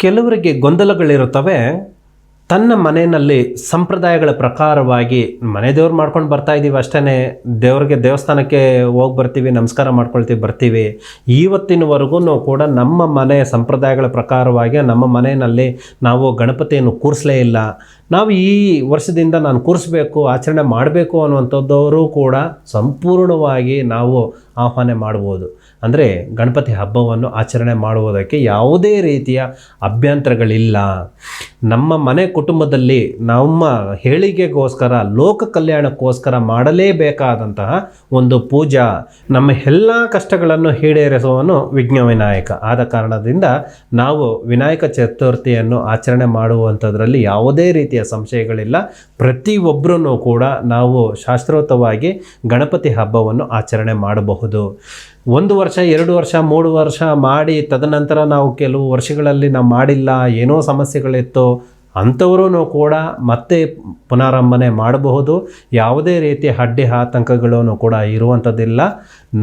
ಕೆಲವರಿಗೆ ಗೊಂದಲಗಳಿರುತ್ತವೆ. ತನ್ನ ಮನೆಯಲ್ಲಿ ಸಂಪ್ರದಾಯಗಳ ಪ್ರಕಾರವಾಗಿ ಮನೆ ದೇವ್ರು ಮಾಡ್ಕೊಂಡು ಬರ್ತಾ ಇದ್ದೀವಿ ಅಷ್ಟೇ, ದೇವ್ರಿಗೆ ದೇವಸ್ಥಾನಕ್ಕೆ ಹೋಗಿ ಬರ್ತೀವಿ, ನಮಸ್ಕಾರ ಮಾಡ್ಕೊಳ್ತೀವಿ, ಬರ್ತೀವಿ. ಇವತ್ತಿನವರೆಗೂ ಕೂಡ ನಮ್ಮ ಮನೆಯ ಸಂಪ್ರದಾಯಗಳ ಪ್ರಕಾರವಾಗಿ ನಮ್ಮ ಮನೆಯಲ್ಲಿ ನಾವು ಗಣಪತಿಯನ್ನು ಕೂರಿಸಲೇ ಇಲ್ಲ. ನಾವು ಈ ವರ್ಷದಿಂದ ನಾನು ಕೂರಿಸ್ಬೇಕು, ಆಚರಣೆ ಮಾಡಬೇಕು ಅನ್ನುವಂಥದ್ದವರು ಕೂಡ ಸಂಪೂರ್ಣವಾಗಿ ನಾವು ಆಹ್ವಾನ ಮಾಡ್ಬೋದು. ಅಂದರೆ ಗಣಪತಿ ಹಬ್ಬವನ್ನು ಆಚರಣೆ ಮಾಡುವುದಕ್ಕೆ ಯಾವುದೇ ರೀತಿಯ ಅಭ್ಯಂತರಗಳಿಲ್ಲ. ನಮ್ಮ ಮನೆ ಕುಟುಂಬದಲ್ಲಿ ನಮ್ಮ ಏಳಿಗೆಗೋಸ್ಕರ, ಲೋಕ ಕಲ್ಯಾಣಕ್ಕೋಸ್ಕರ ಮಾಡಲೇಬೇಕಾದಂತಹ ಒಂದು ಪೂಜಾ, ನಮ್ಮ ಎಲ್ಲ ಕಷ್ಟಗಳನ್ನು ಈಡೇರಿಸುವವನು ವಿಘ್ನ ವಿನಾಯಕ. ಆದ ಕಾರಣದಿಂದ ನಾವು ವಿನಾಯಕ ಚತುರ್ಥಿಯನ್ನು ಆಚರಣೆ ಮಾಡುವಂಥದ್ರಲ್ಲಿ ಯಾವುದೇ ರೀತಿಯ ಸಂಶಯಗಳಿಲ್ಲ. ಪ್ರತಿಯೊಬ್ಬರೂ ಕೂಡ ನಾವು ಶಾಸ್ತ್ರೋಕ್ತವಾಗಿ ಗಣಪತಿ ಹಬ್ಬವನ್ನು ಆಚರಣೆ ಮಾಡಬಹುದು. 1 ವರ್ಷ 2 ವರ್ಷ 3 ವರ್ಷ ಮಾಡಿ ತದನಂತರ ನಾವು ಕೆಲವು ವರ್ಷಗಳಲ್ಲಿ ನಾವು ಮಾಡಿಲ್ಲ, ಏನೋ ಸಮಸ್ಯೆಗಳಿತ್ತು ಅಂಥವರೂ ಕೂಡ ಮತ್ತೆ ಪುನರಾರಂಭನೆ ಮಾಡಬಹುದು. ಯಾವುದೇ ರೀತಿಯ ಅಡ್ಡಿ ಆತಂಕಗಳನ್ನು ಕೂಡ ಇರುವಂಥದ್ದಿಲ್ಲ.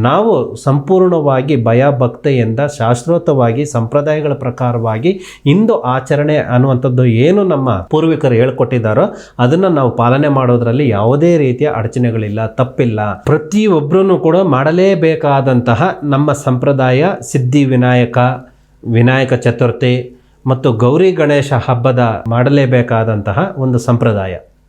ನಾವು ಸಂಪೂರ್ಣವಾಗಿ ಭಯಭಕ್ತಿಯಿಂದ ಶಾಸ್ತ್ರೋಕ್ತವಾಗಿ ಸಂಪ್ರದಾಯಗಳ ಪ್ರಕಾರವಾಗಿ ಇಂದು ಆಚರಣೆ ಅನ್ನುವಂಥದ್ದು ಏನು ನಮ್ಮ ಪೂರ್ವಿಕರು ಹೇಳ್ಕೊಟ್ಟಿದ್ದಾರೋ ಅದನ್ನು ನಾವು ಪಾಲನೆ ಮಾಡೋದರಲ್ಲಿ ಯಾವುದೇ ರೀತಿಯ ಅಡಚಣೆಗಳಿಲ್ಲ, ತಪ್ಪಿಲ್ಲ. ಪ್ರತಿಯೊಬ್ಬರೂ ಕೂಡ ಮಾಡಲೇಬೇಕಾದಂತಹ ನಮ್ಮ ಸಂಪ್ರದಾಯ ಸಿದ್ಧಿ ವಿನಾಯಕ, ವಿನಾಯಕ ಚತುರ್ಥಿ ಮತ್ತು ಗೌರಿ ಗಣೇಶ ಹಬ್ಬದ ಮಾಡಲೇಬೇಕಾದಂತಹ ಒಂದು ಸಂಪ್ರದಾಯ.